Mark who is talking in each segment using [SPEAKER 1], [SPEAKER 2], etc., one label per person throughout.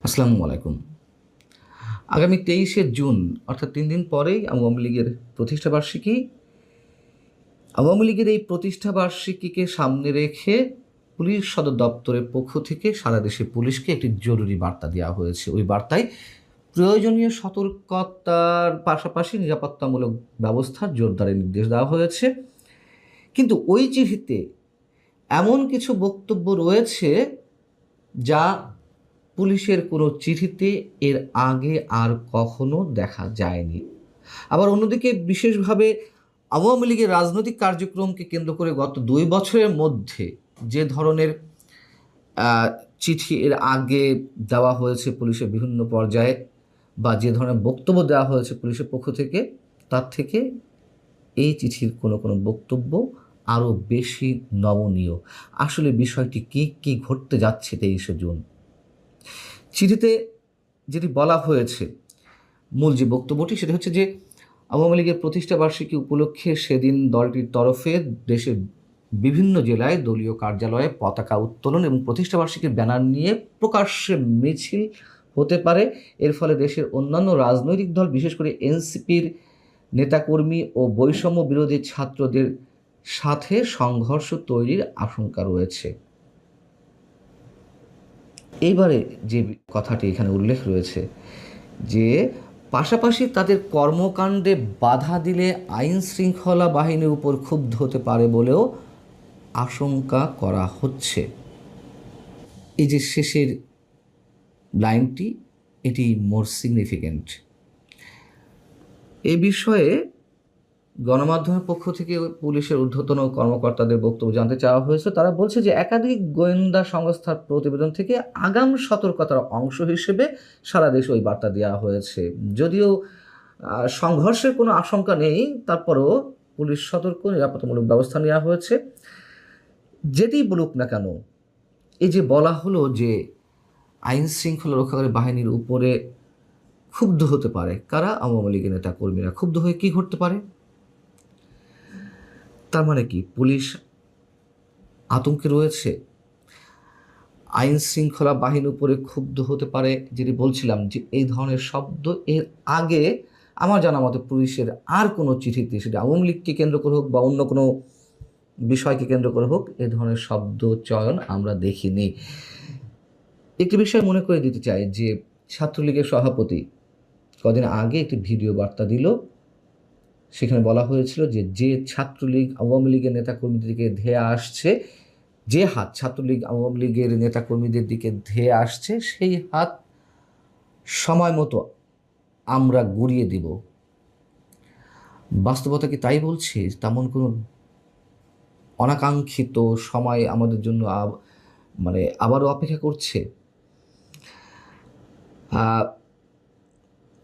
[SPEAKER 1] আসসালামু আলাইকুম। আগামী 23শে জুন অর্থাৎ ৩ দিন পরেই আওয়ামী লীগের প্রতিষ্ঠাবার্ষিকী। আওয়ামী লীগের এই প্রতিষ্ঠাবার্ষিকীকে সামনে রেখে পুলিশ সদর দপ্তরের পক্ষ থেকে সারা দেশে পুলিশকে একটি জরুরি বার্তা দেওয়া হয়েছে। ওই বার্তায় প্রয়োজনীয় সতর্কতার পাশাপাশি নিরাপত্তামূলক ব্যবস্থার জোরদারের নির্দেশ দেওয়া হয়েছে। কিন্তু ওই চিঠিতে এমন কিছু বক্তব্য রয়েছে যা পুলিশের কোনো চিঠিতে এর আগে আর কখনো দেখা যায়নি। আবার অন্যদিকে বিশেষভাবে আওয়ামী লীগের রাজনৈতিক কার্যক্রমকে কেন্দ্র করে গত ২ বছরের মধ্যে যে ধরনের চিঠি এর আগে দেওয়া হয়েছে পুলিশের বিভিন্ন পর্যায়ে বা যে ধরনের বক্তব্য দেওয়া হয়েছে পুলিশের পক্ষ থেকে, তার থেকে এই চিঠির কোনো কোনো বক্তব্য আরও বেশি নমনীয়। আসলে বিষয়টি কী ঘটতে যাচ্ছে 23শে জুন? চিঠিতে যেটি বলা হয়েছে, মূল যে বক্তব্যটি সেটা হচ্ছে যে আওয়ামী লীগের প্রতিষ্ঠাবার্ষিকী উপলক্ষে সেদিন দলটির তরফে দেশের বিভিন্ন জেলায় দলীয় কার্যালয়ে পতাকা উত্তোলন এবং প্রতিষ্ঠাবার্ষিকীর ব্যানার নিয়ে প্রকাশ্যে মিছিল হতে পারে। এর ফলে দেশের অন্যান্য রাজনৈতিক দল, বিশেষ করে এনসিপির নেতাকর্মী ও বৈষম্য বিরোধী ছাত্রদের সাথে সংঘর্ষ তৈরির আশঙ্কা রয়েছে। এইবারে যে কথাটি এখানে উল্লেখ রয়েছে যে পাশাপাশি তাদের কর্মকাণ্ডে বাধা দিলে আইন শৃঙ্খলা বাহিনীর উপর ক্ষুব্ধ হতে পারে বলেও আশঙ্কা করা হচ্ছে। এই যে শেষের লাইনটি, এটি মোর সিগনিফিক্যান্ট। এ বিষয়ে গণমাধ্যমের পক্ষ থেকে পুলিশের ঊর্ধ্বতন কর্মকর্তাদের বক্তব্য জানতে চাওয়া হয়েছে। তারা বলছে যে একাধিক গোয়েন্দা সংস্থার প্রতিবেদন থেকে আগাম সতর্কতার অংশ হিসেবে সারা দেশে ওই বার্তা দেওয়া হয়েছে। যদিও সংঘর্ষের কোনো আশঙ্কা নেই, তারপরেও পুলিশ সতর্ক, নিরাপত্তামূলক ব্যবস্থা নেওয়া হয়েছে। যেটি বলুক না কেন, এই যে বলা হলো যে আইন শৃঙ্খলা রক্ষাকারী বাহিনীর উপরে ক্ষুব্ধ হতে পারে কারা? আওয়ামী লীগের নেতা কর্মীরা। ক্ষুব্ধ হয়ে কী ঘটতে পারে? তার মানে কি পুলিশ আতঙ্কে রয়েছে? আইন শৃঙ্খলা বাহিনীর উপরে ক্ষুব্ধ হতে পারে, যেটি বলছিলাম যে এই ধরনের শব্দ এর আগে আমার জানা মতে পুলিশের আর কোনো চিঠিতে, সেটা আওয়ামী লীগকে কেন্দ্র করে হোক বা অন্য কোনো বিষয়কে কেন্দ্র করে হোক, এ ধরনের শব্দ চয়ন আমরা দেখিনি। একটি বিষয় মনে করে দিতে চাই যে ছাত্রলীগের সভাপতি কদিন আগে একটি ভিডিও বার্তা দিল। সেখানে বলা হয়েছিল যে যে ছাত্রলীগ আওয়ামী লীগের নেতাকর্মীদের দিকে ধেয়ে আসছে, যে হাত ছাত্রলীগ আওয়ামী লীগের নেতাকর্মীদের দিকে ধেয়ে আসছে, সেই হাত সময় মতো আমরা গুঁড়িয়ে দিব। বাস্তবতা কি তাই বলছে? তেমন কোনো অনাকাঙ্ক্ষিত সময় আমাদের জন্য আবারও অপেক্ষা করছে?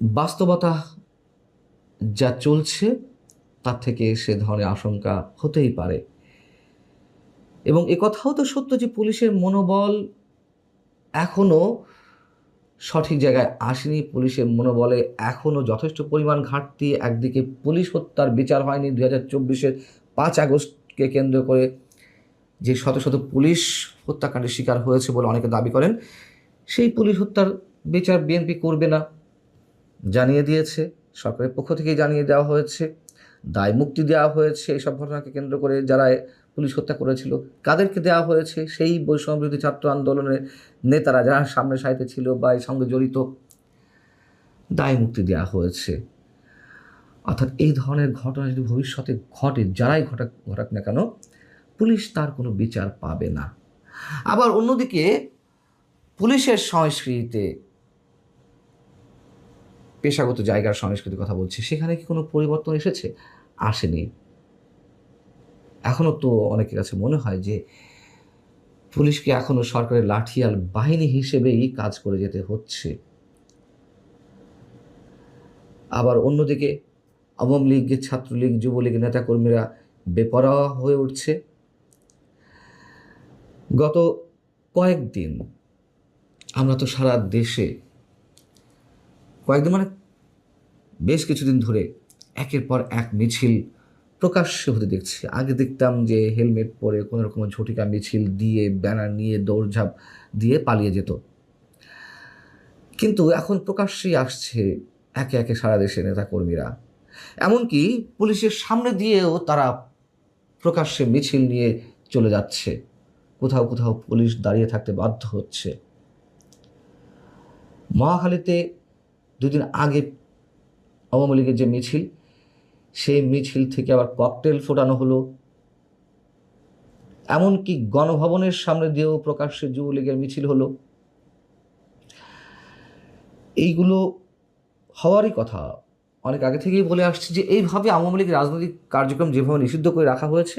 [SPEAKER 1] বাস্তবতা যা চলছে তার থেকে সে ধরনের আশঙ্কা হতেই পারে। এবং একথাও তো সত্য যে পুলিশের মনোবল এখনও সঠিক জায়গায় আসেনি। পুলিশের মনোবলে এখনও যথেষ্ট পরিমাণ ঘাটতি। একদিকে পুলিশ হত্যার বিচার হয়নি। 2024-এর 5 আগস্টকে কেন্দ্র করে যে শত শত পুলিশ হত্যাকাণ্ডের শিকার হয়েছে বলে অনেকে দাবি করেন, সেই পুলিশ হত্যার বিচার বিএনপি করবে না জানিয়ে দিয়েছে। সরকারের পক্ষ থেকেই জানিয়ে দেওয়া হয়েছে। দায় মুক্তি দেওয়া হয়েছে এইসব ঘটনাকে কেন্দ্র করে। যারা পুলিশ হত্যা করেছিল কাদেরকে দেওয়া হয়েছে? সেই বৈষম্য বিরোধী ছাত্র আন্দোলনের নেতারা যারা সামনে সারিতে ছিল বা এর সঙ্গে জড়িত, দায় মুক্তি দেওয়া হয়েছে। অর্থাৎ এই ধরনের ঘটনা যদি ভবিষ্যতে ঘটে, যারাই ঘটাক না কেন, পুলিশ তার কোনো বিচার পাবে না। আবার অন্যদিকে পুলিশের সংস্কৃতিতে, পেশাগত জায়গার সংস্কৃতির কথা বলছি, সেখানে কি কোনো পরিবর্তন এসেছে? আসেনি। এখনও তো অনেকের কাছে মনে হয় যে পুলিশকে এখনও সরকারের লাঠিয়াল বাহিনী হিসেবেই কাজ করে যেতে হচ্ছে। আবার অন্যদিকে আওয়ামী লীগের, ছাত্রলীগ, যুবলীগের নেতাকর্মীরা বেপরোয়া হয়ে উঠছে। গত কয়েকদিন আমরা তো সারা দেশে বেশ কিছুদিন ধরে একের পর এক মিছিল প্রকাশ্যে হতে দেখছি। আগে দেখতাম যে হেলমেট পরে কোনো রকম ঝটিকা মিছিল দিয়ে ব্যানার নিয়ে দৌড়ঝাঁপ দিয়ে পালিয়ে যেত। কিন্তু এখন প্রকাশ্যেই আসছে একে একে সারা দেশে নেতাকর্মীরা, এমনকি পুলিশের সামনে দিয়েও তারা প্রকাশ্যে মিছিল নিয়ে চলে যাচ্ছে। কোথাও কোথাও পুলিশ দাঁড়িয়ে থাকতে বাধ্য হচ্ছে। মহাখালীতে দুদিন আগে আওয়ামী লীগের যে মিছিল, সেই মিছিল থেকে আবার ককটেল ফোটানো হলো। এমনকি গণভবনের সামনে দিয়েও প্রকাশ্যে যুবলীগের মিছিল হলো। এইগুলো হওয়ারই কথা। অনেক আগে থেকেই বলে আসছি যে এইভাবে আওয়ামী লীগের রাজনৈতিক কার্যক্রম যেভাবে নিষিদ্ধ করে রাখা হয়েছে,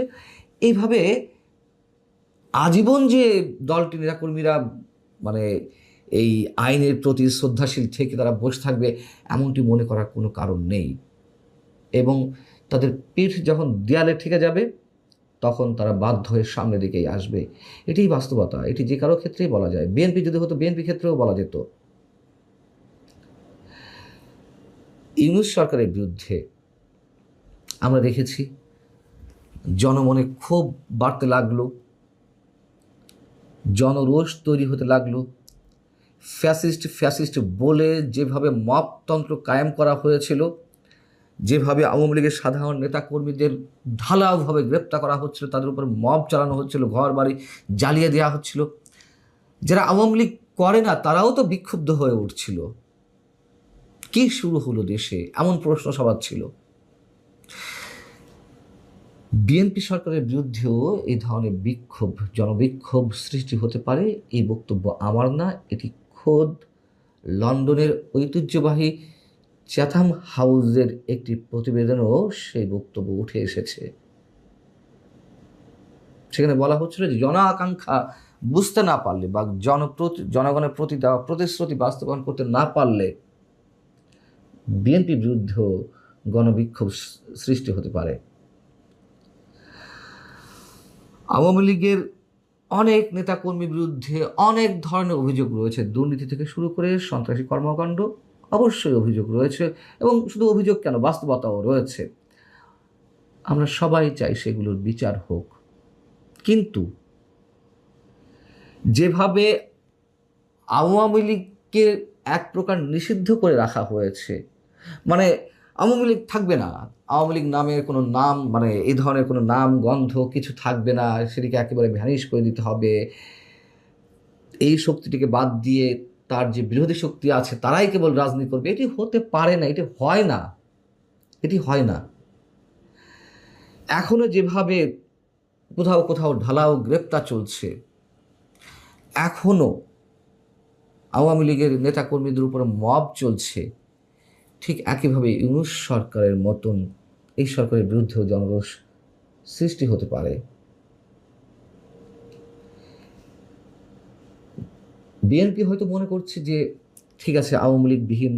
[SPEAKER 1] এইভাবে আজীবন যে দলটি নেতাকর্মীরা মানে এই আইনের প্রতি শ্রদ্ধাশীল থেকে তারা বসে থাকবে, এমনটি মনে করার কোনো কারণ নেই। এবং তাদের পিঠ যখন দেয়ালে ঠেকে যাবে, তখন তারা বাধ্য হয়ে সামনের দিকেই আসবে। এটাই বাস্তবতা। এটি যে কারো ক্ষেত্রেই বলা যায়। বিএনপি যদি হতো, বিএনপি ক্ষেত্রেও বলা যেত। ইউনূস সরকারের বিরুদ্ধে আমরা দেখেছি জনমনে ক্ষোভ বাড়তে লাগলো, জনরোষ তৈরি হতে লাগলো। ফ্যাসিস্ট বলে যেভাবে মবতন্ত্র কায়েম করা হয়েছিল, যেভাবে আওয়ামী লীগের সাধারণ নেতাকর্মীদের ঢালাওভাবে গ্রেপ্তার করা হচ্ছিল, তাদের উপর মব চালানো হচ্ছিল, ঘর বাড়ি জ্বালিয়ে দেওয়া হচ্ছিল, যারা আওয়ামী লীগ করে না তারাও তো বিক্ষুব্ধ হয়ে উঠছিল। কি শুরু হলো দেশে, এমন প্রশ্ন সবার ছিল। বিএনপি সরকারের বিরুদ্ধেও এই ধরনের বিক্ষোভ, জনবিক্ষোভ সৃষ্টি হতে পারে, এই বক্তব্য আমার না। এটি খোদ লন্ডনের ঐতিহ্যবাহী চ্যাথাম হাউসের একটি প্রতিবেদনও সেই বক্তব্য উঠে এসেছে। সেখানে বলা হচ্ছিল যে জন আকাঙ্ক্ষা বুঝতে না পারলে বা জনগণের প্রতি দেওয়া প্রতিশ্রুতি বাস্তবায়ন করতে না পারলে বিএনপির বিরুদ্ধেও গণবিক্ষোভ সৃষ্টি হতে পারে। আওয়ামী লীগের অনেক নেতাকর্মীর বিরুদ্ধে অনেক ধরনের অভিযোগ রয়েছে, দুর্নীতি থেকে শুরু করে সন্ত্রাসী কর্মকাণ্ড অবশ্যই অভিযোগ রয়েছে, এবং শুধু অভিযোগ কেন, বাস্তবতাও রয়েছে। আমরা সবাই চাই সেগুলোর বিচার হোক। কিন্তু যেভাবে আওয়ামী লীগকে এক প্রকার নিষিদ্ধ করে রাখা হয়েছে, মানে আওয়ামী লীগ থাকবে না, আওয়ামী লীগ নামের কোনো নাম, মানে এই ধরনের কোনো নাম গন্ধ কিছু থাকবে না, সেটিকে একেবারে ভ্যানিশ করে দিতে হবে, এই শক্তিটিকে বাদ দিয়ে তার যে বিরোধী শক্তি আছে তারাই কেবল রাজনীতি করবে, এটি হতে পারে না, এটি হয় না, এটি হয় না। এখনো যেভাবে কোথাও কোথাও ঢালাও গ্রেপ্তার চলছে, এখনো আওয়ামী লীগের নেতাকর্মীদের উপর মব চলছে, ঠিক একইভাবে ইউনূস সরকারের মতন এই সরকারের বিরুদ্ধেও জনরোষ সৃষ্টি হতে পারে। বিএনপি হয়তো মনে করছে যে ঠিক আছে, আওয়ামী লীগবিহীন